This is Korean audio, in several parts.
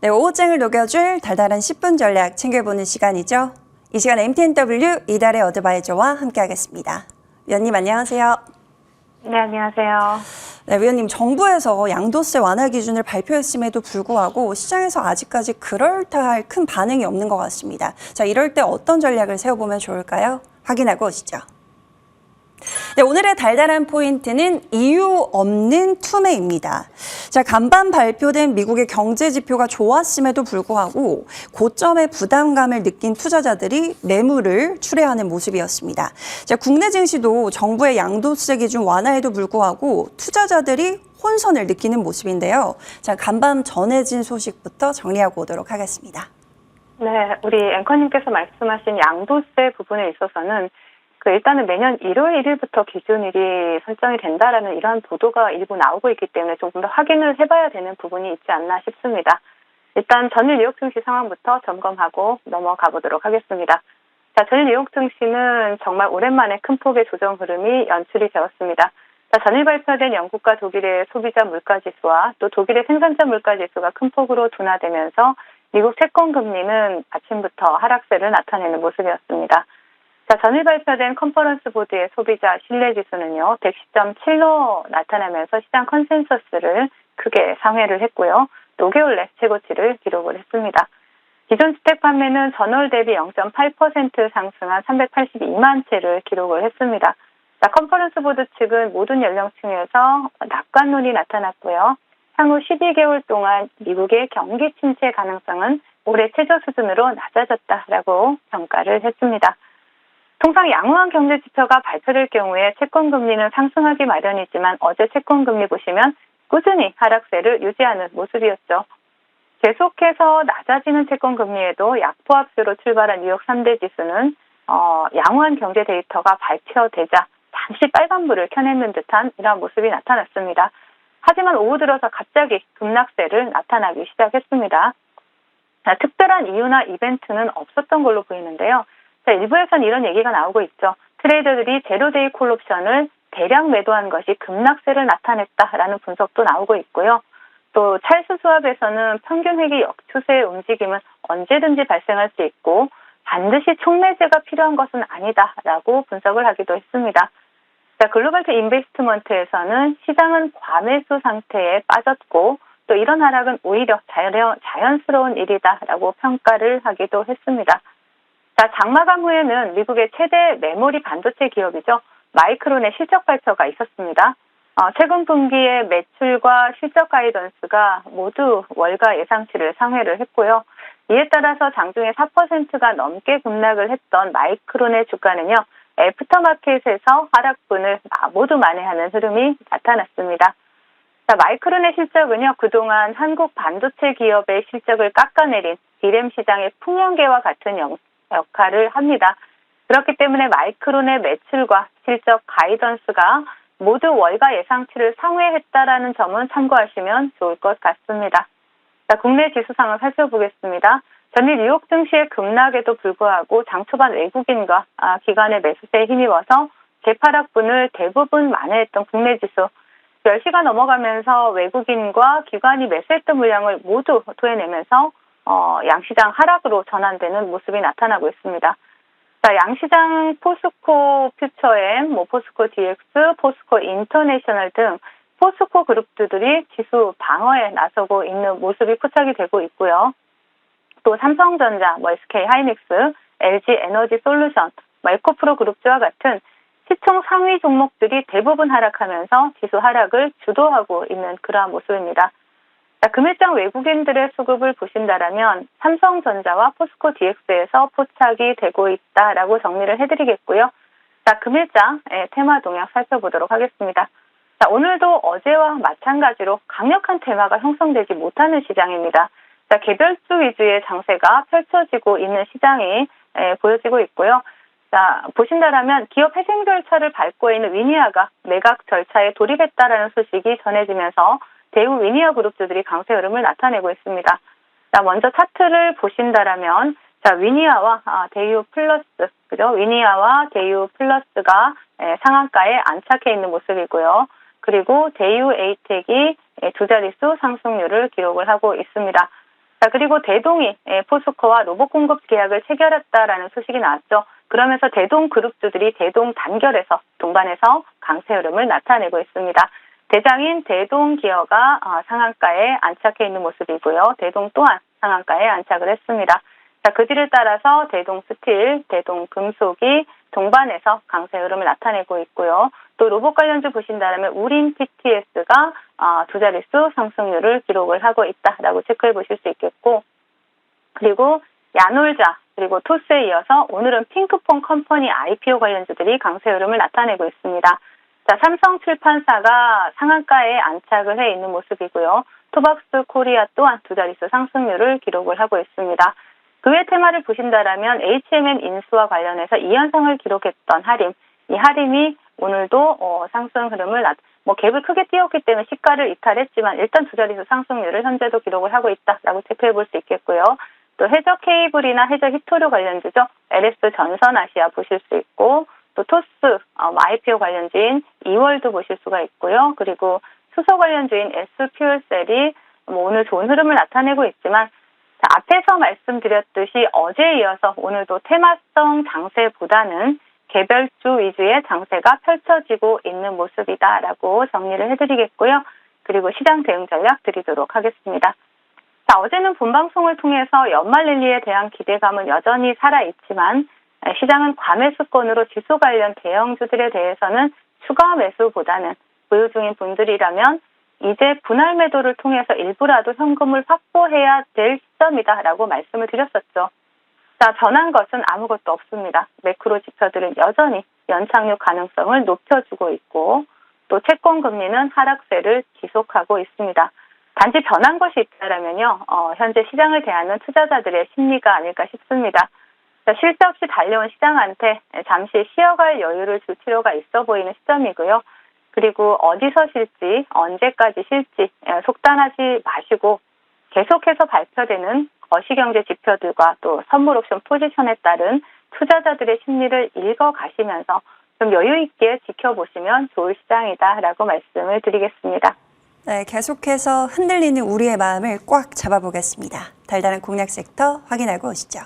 네, 오후장을 녹여줄 달달한 10분 전략 챙겨보는 시간이죠. 이 시간 MTNW 이달의 어드바이저와 함께하겠습니다. 위원님 안녕하세요. 네, 안녕하세요. 네, 위원님 정부에서 양도세 완화 기준을 발표했음에도 불구하고 시장에서 아직까지 그럴듯할 큰 반응이 없는 것 같습니다. 자, 이럴 때 어떤 전략을 세워보면 좋을까요? 확인하고 오시죠. 네, 오늘의 달달한 포인트는 이유 없는 투매입니다. 자, 간밤 발표된 미국의 경제 지표가 좋았음에도 불구하고 고점의 부담감을 느낀 투자자들이 매물을 출회하는 모습이었습니다. 자, 국내 증시도 정부의 양도세 기준 완화에도 불구하고 투자자들이 혼선을 느끼는 모습인데요. 자, 간밤 전해진 소식부터 정리하고 오도록 하겠습니다. 네, 우리 앵커님께서 말씀하신 양도세 부분에 있어서는 일단은 매년 1월 1일부터 기준일이 설정이 된다라는 이러한 보도가 일부 나오고 있기 때문에 조금 더 확인을 해봐야 되는 부분이 있지 않나 싶습니다. 일단 전일 뉴욕 증시 상황부터 점검하고 넘어가 보도록 하겠습니다. 자, 전일 뉴욕 증시는 정말 오랜만에 큰 폭의 조정 흐름이 연출이 되었습니다. 자, 전일 발표된 영국과 독일의 소비자 물가지수와 또 독일의 생산자 물가지수가 큰 폭으로 둔화되면서 미국 채권 금리는 아침부터 하락세를 나타내는 모습이었습니다. 자, 전일 발표된 컨퍼런스 보드의 소비자 신뢰지수는요, 110.7로 나타나면서 시장 컨센서스를 크게 상회를 했고요. 또 5개월 내 최고치를 기록을 했습니다. 기존 주택 판매는 전월 대비 0.8% 상승한 382만 채를 기록을 했습니다. 자, 컨퍼런스 보드 측은 모든 연령층에서 낙관론이 나타났고요. 향후 12개월 동안 미국의 경기 침체 가능성은 올해 최저 수준으로 낮아졌다라고 평가를 했습니다. 통상 양호한 경제 지표가 발표될 경우에 채권 금리는 상승하기 마련이지만 어제 채권 금리 보시면 꾸준히 하락세를 유지하는 모습이었죠. 계속해서 낮아지는 채권 금리에도 약보합세로 출발한 뉴욕 3대 지수는 양호한 경제 데이터가 발표되자 잠시 빨간불을 켜내는 듯한 이러한 모습이 나타났습니다. 하지만 오후 들어서 갑자기 급락세를 나타나기 시작했습니다. 자, 특별한 이유나 이벤트는 없었던 걸로 보이는데요. 자, 일부에서는 이런 얘기가 나오고 있죠. 트레이더들이 제로데이 콜옵션을 대량 매도한 것이 급락세를 나타냈다라는 분석도 나오고 있고요. 또 찰스 수합에서는 평균 회계 역추세의 움직임은 언제든지 발생할 수 있고 반드시 촉매제가 필요한 것은 아니다라고 분석을 하기도 했습니다. 자, 글로벌 인베스트먼트에서는 시장은 과매수 상태에 빠졌고 또 이런 하락은 오히려 자연스러운 일이다라고 평가를 하기도 했습니다. 자, 장마감 후에는 미국의 최대 메모리 반도체 기업이죠. 마이크론의 실적 발표가 있었습니다. 최근 분기의 매출과 실적 가이던스가 모두 월가 예상치를 상회를 했고요. 이에 따라서 장중에 4%가 넘게 급락을 했던 마이크론의 주가는요. 애프터마켓에서 하락분을 모두 만회하는 흐름이 나타났습니다. 자, 마이크론의 실적은요. 그동안 한국 반도체 기업의 실적을 깎아내린 디램 시장의 풍년계와 같은 역할을 합니다. 그렇기 때문에 마이크론의 매출과 실적 가이던스가 모두 월가 예상치를 상회했다라는 점은 참고하시면 좋을 것 같습니다. 자, 국내 지수 상황 살펴보겠습니다. 전일 뉴욕 증시의 급락에도 불구하고 장 초반 외국인과 기관의 매수세에 힘입어서 재파락분을 대부분 만회했던 국내 지수 10시가 넘어가면서 외국인과 기관이 매수했던 물량을 모두 토해내면서 양시장 하락으로 전환되는 모습이 나타나고 있습니다. 자, 양시장 포스코 퓨처엠, 포스코 DX, 포스코 인터내셔널 등 포스코 그룹들이 지수 방어에 나서고 있는 모습이 포착이 되고 있고요. 또 삼성전자, SK 하이닉스, LG 에너지 솔루션, 에코프로 그룹주와 같은 시총 상위 종목들이 대부분 하락하면서 지수 하락을 주도하고 있는 그러한 모습입니다. 자, 금일장 외국인들의 수급을 보신다라면 삼성전자와 포스코 DX에서 포착이 되고 있다라고 정리를 해드리겠고요. 자, 금일장 테마 동향 살펴보도록 하겠습니다. 자, 오늘도 어제와 마찬가지로 강력한 테마가 형성되지 못하는 시장입니다. 자, 개별주 위주의 장세가 펼쳐지고 있는 시장이 보여지고 있고요. 자, 보신다라면 기업 회생 절차를 밟고 있는 위니아가 매각 절차에 돌입했다라는 소식이 전해지면서 대우 위니아 그룹주들이 강세 흐름을 나타내고 있습니다. 자, 먼저 차트를 보신다라면 자, 위니아와 대유 플러스, 그죠? 위니아와 대유 플러스가 상한가에 안착해 있는 모습이고요. 그리고 대유 에이텍이 두 자릿수 상승률을 기록을 하고 있습니다. 자, 그리고 대동이 포스코와 로봇 공급 계약을 체결했다라는 소식이 나왔죠. 그러면서 대동 그룹주들이 대동 단결해서 동반해서 강세 흐름을 나타내고 있습니다. 대장인 대동 기어가 상한가에 안착해 있는 모습이고요. 대동 또한 상한가에 안착을 했습니다. 자, 그 뒤를 따라서 대동 스틸, 대동 금속이 동반해서 강세 흐름을 나타내고 있고요. 또 로봇 관련주 보신다면 우린 TTS가 두 자릿수 상승률을 기록을 하고 있다라고 체크해 보실 수 있겠고, 그리고 야놀자 그리고 토스에 이어서 오늘은 핑크퐁 컴퍼니 IPO 관련주들이 강세 흐름을 나타내고 있습니다. 자, 삼성출판사가 상한가에 안착을 해 있는 모습이고요. 토박스 코리아 또한 두 자릿수 상승률을 기록을 하고 있습니다. 그 외 테마를 보신다면 HMM 인수와 관련해서 2연상을 기록했던 하림, 이 하림이 오늘도 상승 흐름을 갭을 크게 띄웠기 때문에 시가를 이탈했지만 일단 두 자릿수 상승률을 현재도 기록을 하고 있다라고 체크해 볼 수 있겠고요. 또 해저 케이블이나 해저 히토류 관련주죠. LS 전선 아시아 보실 수 있고, 또 토스 IPO 관련주인 이월도 보실 수가 있고요. 그리고 수소 관련주인 S퓨얼셀이 오늘 좋은 흐름을 나타내고 있지만, 자, 앞에서 말씀드렸듯이 어제에 이어서 오늘도 테마성 장세보다는 개별주 위주의 장세가 펼쳐지고 있는 모습이다라고 정리를 해드리겠고요. 그리고 시장 대응 전략 드리도록 하겠습니다. 자, 어제는 본방송을 통해서 연말 랠리에 대한 기대감은 여전히 살아있지만 시장은 과매수권으로 지수 관련 대형주들에 대해서는 추가 매수보다는 보유 중인 분들이라면 이제 분할 매도를 통해서 일부라도 현금을 확보해야 될 시점이다라고 말씀을 드렸었죠. 자, 변한 것은 아무것도 없습니다. 매크로 지표들은 여전히 연착륙 가능성을 높여주고 있고, 또 채권 금리는 하락세를 지속하고 있습니다. 단지 변한 것이 있다라면요, 현재 시장을 대하는 투자자들의 심리가 아닐까 싶습니다. 자, 쉴 새 없이 달려온 시장한테 잠시 쉬어갈 여유를 줄 필요가 있어 보이는 시점이고요. 그리고 어디서 쉴지, 언제까지 쉴지 속단하지 마시고 계속해서 발표되는 거시경제 지표들과 또 선물 옵션 포지션에 따른 투자자들의 심리를 읽어가시면서 좀 여유 있게 지켜보시면 좋을 시장이다라고 말씀을 드리겠습니다. 네, 계속해서 흔들리는 우리의 마음을 꽉 잡아보겠습니다. 달달한 공략 섹터 확인하고 오시죠.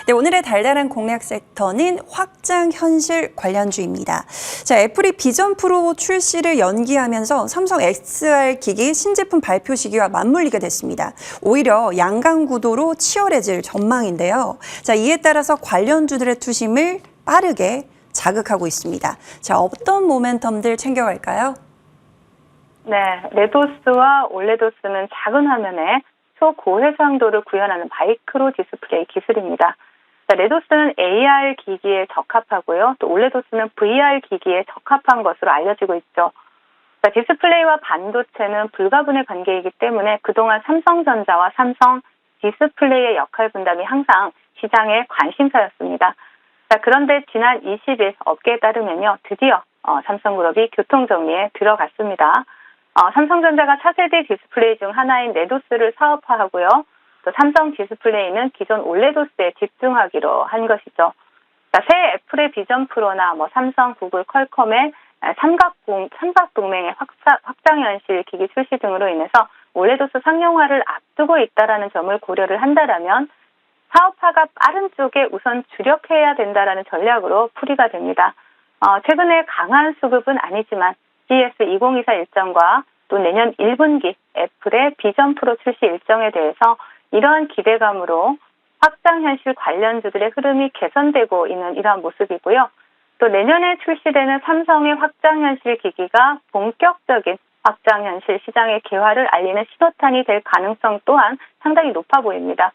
네, 오늘의 달달한 공략 섹터는 확장 현실 관련주입니다. 자, 애플이 비전 프로 출시를 연기하면서 삼성 XR 기기 신제품 발표 시기와 맞물리게 됐습니다. 오히려 양강 구도로 치열해질 전망인데요. 자, 이에 따라서 관련주들의 투심을 빠르게 자극하고 있습니다. 자, 어떤 모멘텀들 챙겨갈까요? 네, 레도스와 올레도스는 작은 화면에 초고해상도를 구현하는 마이크로 디스플레이 기술입니다. 자, 레도스는 AR 기기에 적합하고요. 또 올레도스는 VR 기기에 적합한 것으로 알려지고 있죠. 자, 디스플레이와 반도체는 불가분의 관계이기 때문에 그동안 삼성전자와 삼성 디스플레이의 역할 분담이 항상 시장의 관심사였습니다. 자, 그런데 지난 20일 업계에 따르면요, 드디어 삼성그룹이 교통정리에 들어갔습니다. 삼성전자가 차세대 디스플레이 중 하나인 레도스를 사업화하고요. 또 삼성 디스플레이는 기존 올레도스에 집중하기로 한 것이죠. 자, 새 애플의 비전 프로나 삼성, 구글, 퀄컴의 삼각동맹의 확장현실 기기 출시 등으로 인해서 올레도스 상용화를 앞두고 있다는 점을 고려를 한다면 사업화가 빠른 쪽에 우선 주력해야 된다는 전략으로 풀이가 됩니다. 최근에 강한 수급은 아니지만 CES 2024 일정과 또 내년 1분기 애플의 비전 프로 출시 일정에 대해서 이러한 기대감으로 확장현실 관련주들의 흐름이 개선되고 있는 이러한 모습이고요. 또 내년에 출시되는 삼성의 확장현실 기기가 본격적인 확장현실 시장의 개화를 알리는 신호탄이 될 가능성 또한 상당히 높아 보입니다.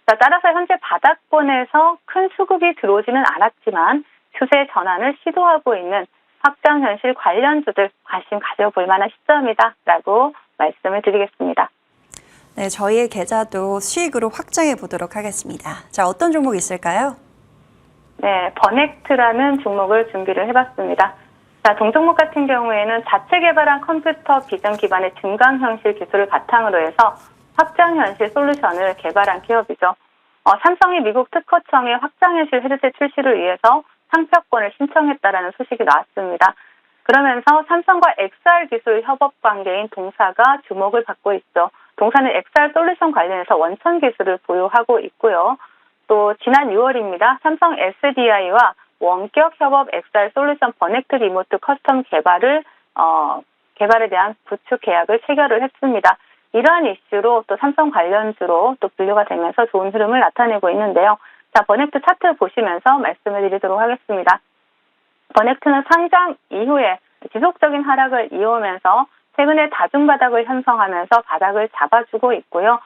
자, 따라서 현재 바닥권에서 큰 수급이 들어오지는 않았지만 추세 전환을 시도하고 있는 확장현실 관련주들 관심 가져볼 만한 시점이다라고 말씀을 드리겠습니다. 네, 저희의 계좌도 수익으로 확장해 보도록 하겠습니다. 자, 어떤 종목 있을까요? 네, 버넥트라는 종목을 준비를 해봤습니다. 자, 동종목 같은 경우에는 자체 개발한 컴퓨터 비전 기반의 증강현실 기술을 바탕으로 해서 확장현실 솔루션을 개발한 기업이죠. 삼성이 미국 특허청에 확장현실 헤드셋 출시를 위해서 상표권을 신청했다라는 소식이 나왔습니다. 그러면서 삼성과 XR 기술 협업 관계인 동사가 주목을 받고 있죠. 동사는 XR 솔루션 관련해서 원천 기술을 보유하고 있고요. 또 지난 6월입니다. 삼성 SDI와 원격 협업 XR 솔루션 버넥트 리모트 커스텀 개발에 대한 구축 계약을 체결을 했습니다. 이러한 이슈로 또 삼성 관련주로 또 분류가 되면서 좋은 흐름을 나타내고 있는데요. 자, 버넥트 차트 보시면서 말씀을 드리도록 하겠습니다. 버넥트는 상장 이후에 지속적인 하락을 이어오면서 최근에 다중바닥을 형성하면서 바닥을 잡아주고 있고요.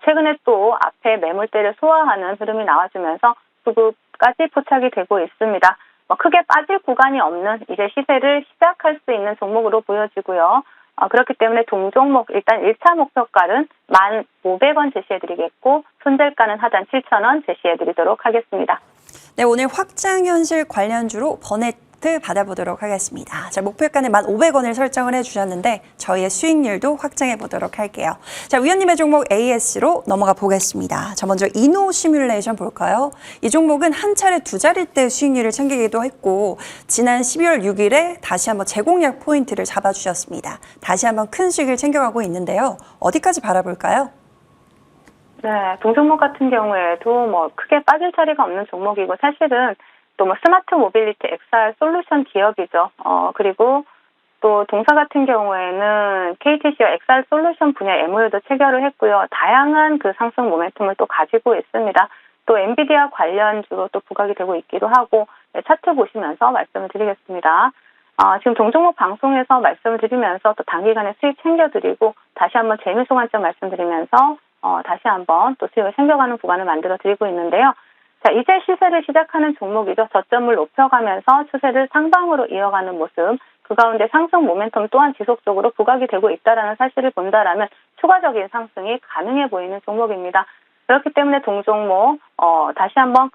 최근에 또 앞에 매물대를 소화하는 흐름이 나와주면서 수급까지 포착이 되고 있습니다. 크게 빠질 구간이 없는 이제 시세를 시작할 수 있는 종목으로 보여지고요. 그렇기 때문에 동종목 일단 1차 목표가는 1,500원 제시해드리겠고 손절가는 하단 7,000원 제시해드리도록 하겠습니다. 네, 오늘 확장현실 관련주로 버넥트 받아보도록 하겠습니다. 자, 목표가는 1,500원을 설정을 해주셨는데 저희의 수익률도 확장해 보도록 할게요. 자, 위원님의 종목 AS로 넘어가 보겠습니다. 자, 먼저 이노 시뮬레이션 볼까요? 이 종목은 한 차례 두 자릿대 수익률을 챙기기도 했고 지난 12월 6일에 다시 한번 재공략 포인트를 잡아주셨습니다. 다시 한번 큰 수익을 챙겨가고 있는데요. 어디까지 바라볼까요? 네, 동종목 같은 경우에도 크게 빠질 자리가 없는 종목이고 사실은 또 스마트 모빌리티 XR 솔루션 기업이죠. 그리고 또 동사 같은 경우에는 KTC와 XR 솔루션 분야 MOU도 체결을 했고요. 다양한 그 상승 모멘텀을 또 가지고 있습니다. 또 엔비디아 관련주로 또 부각이 되고 있기도 하고 차트 보시면서 말씀을 드리겠습니다. 지금 동종목 방송에서 말씀을 드리면서 또 단기간에 수익 챙겨드리고 다시 한번 재미소 관점 말씀드리면서 다시 한번 또 수익을 챙겨가는 구간을 만들어 드리고 있는데요. 자, 이제 시세를 시작하는 종목이죠. 저점을 높여가면서 추세를 상방으로 이어가는 모습. 그 가운데 상승 모멘텀 또한 지속적으로 부각이 되고 있다는 사실을 본다라면 추가적인 상승이 가능해 보이는 종목입니다. 그렇기 때문에 동종목 다시 한번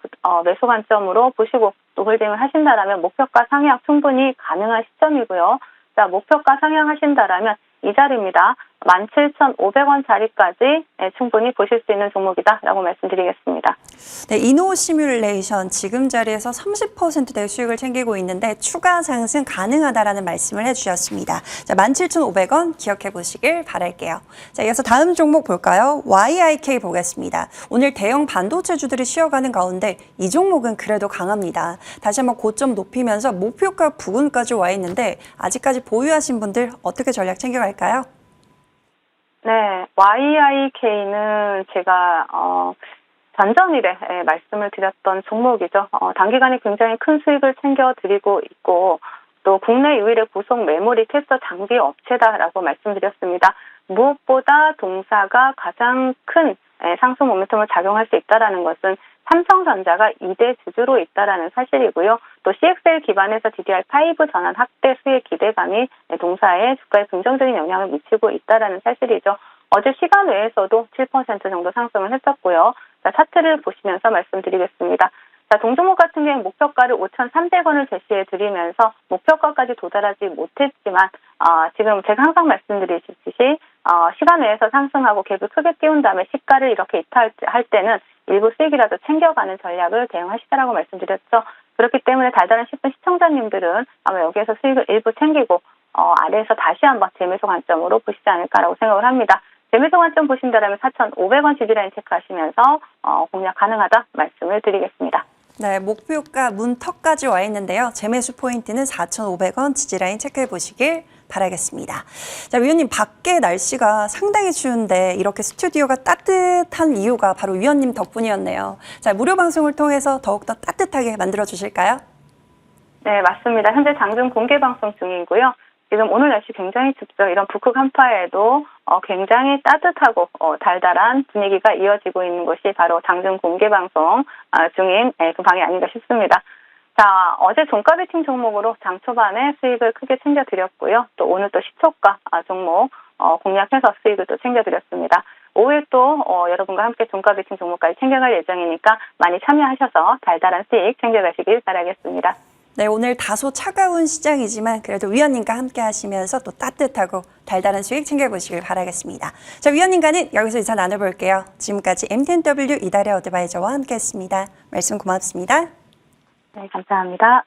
매수 관점으로 보시고 또 홀딩을 하신다라면 목표가 상향 충분히 가능한 시점이고요. 자, 목표가 상향하신다라면 이 자리입니다. 17,500원 자리까지 충분히 보실 수 있는 종목이다라고 말씀드리겠습니다. 네, 이노 시뮬레이션 지금 자리에서 30%대 수익을 챙기고 있는데 추가 상승 가능하다라는 말씀을 해주셨습니다. 자, 17,500원 기억해 보시길 바랄게요. 자, 이어서 다음 종목 볼까요? YIK 보겠습니다. 오늘 대형 반도체주들이 쉬어가는 가운데 이 종목은 그래도 강합니다. 다시 한번 고점 높이면서 목표가 부근까지 와 있는데 아직까지 보유하신 분들 어떻게 전략 챙겨갈까요? 네, YIK는 제가 전전일에 말씀을 드렸던 종목이죠. 단기간에 굉장히 큰 수익을 챙겨드리고 있고 또 국내 유일의 고속 메모리 테스터 장비 업체다라고 말씀드렸습니다. 무엇보다 동사가 가장 큰 상승 모멘텀을 작용할 수 있다는 것은 삼성전자가 2대 주주로 있다는 사실이고요. 또 CXL 기반에서 DDR5 전환 확대 수의 기대감이 동사의 주가에 긍정적인 영향을 미치고 있다는 사실이죠. 어제 시간 외에서도 7% 정도 상승을 했었고요. 자, 차트를 보시면서 말씀드리겠습니다. 자, 동종목 같은 경우 목표가를 5,300원을 제시해 드리면서 목표가까지 도달하지 못했지만 지금 제가 항상 말씀드리듯이 시간 외에서 상승하고 갭을 크게 띄운 다음에 시가를 이렇게 이탈할 때는 일부 수익이라도 챙겨가는 전략을 대응하시라고 말씀드렸죠. 그렇기 때문에 달달한 10분 시청자님들은 아마 여기에서 수익을 일부 챙기고 아래에서 다시 한번 재매수 관점으로 보시지 않을까라고 생각을 합니다. 재매수 관점 보신다면 4,500원 지지라인 체크하시면서 공략 가능하다 말씀을 드리겠습니다. 네, 목표가 문턱까지 와 있는데요. 재매수 포인트는 4,500원 지지라인 체크해 보시길 바라겠습니다. 자, 위원님 밖에 날씨가 상당히 추운데 이렇게 스튜디오가 따뜻한 이유가 바로 위원님 덕분이었네요. 자, 무료 방송을 통해서 더욱더 따뜻하게 만들어 주실까요? 네, 맞습니다. 현재 장중 공개 방송 중이고요. 지금 오늘 날씨 굉장히 춥죠. 이런 북극 한파에도 굉장히 따뜻하고 달달한 분위기가 이어지고 있는 곳이 바로 장중 공개 방송 중인 그 방이 아닌가 싶습니다. 자, 어제 종가 베팅 종목으로 장 초반에 수익을 크게 챙겨드렸고요. 또 오늘 또 시초가 종목 공략해서 수익을 또 챙겨드렸습니다. 오후에 또 여러분과 함께 종가 베팅 종목까지 챙겨갈 예정이니까 많이 참여하셔서 달달한 수익 챙겨가시길 바라겠습니다. 네, 오늘 다소 차가운 시장이지만 그래도 위원님과 함께 하시면서 또 따뜻하고 달달한 수익 챙겨보시길 바라겠습니다. 자, 위원님과는 여기서 인사 나눠볼게요. 지금까지 MTNW 이달의 어드바이저와 함께했습니다. 말씀 고맙습니다. 네, 감사합니다.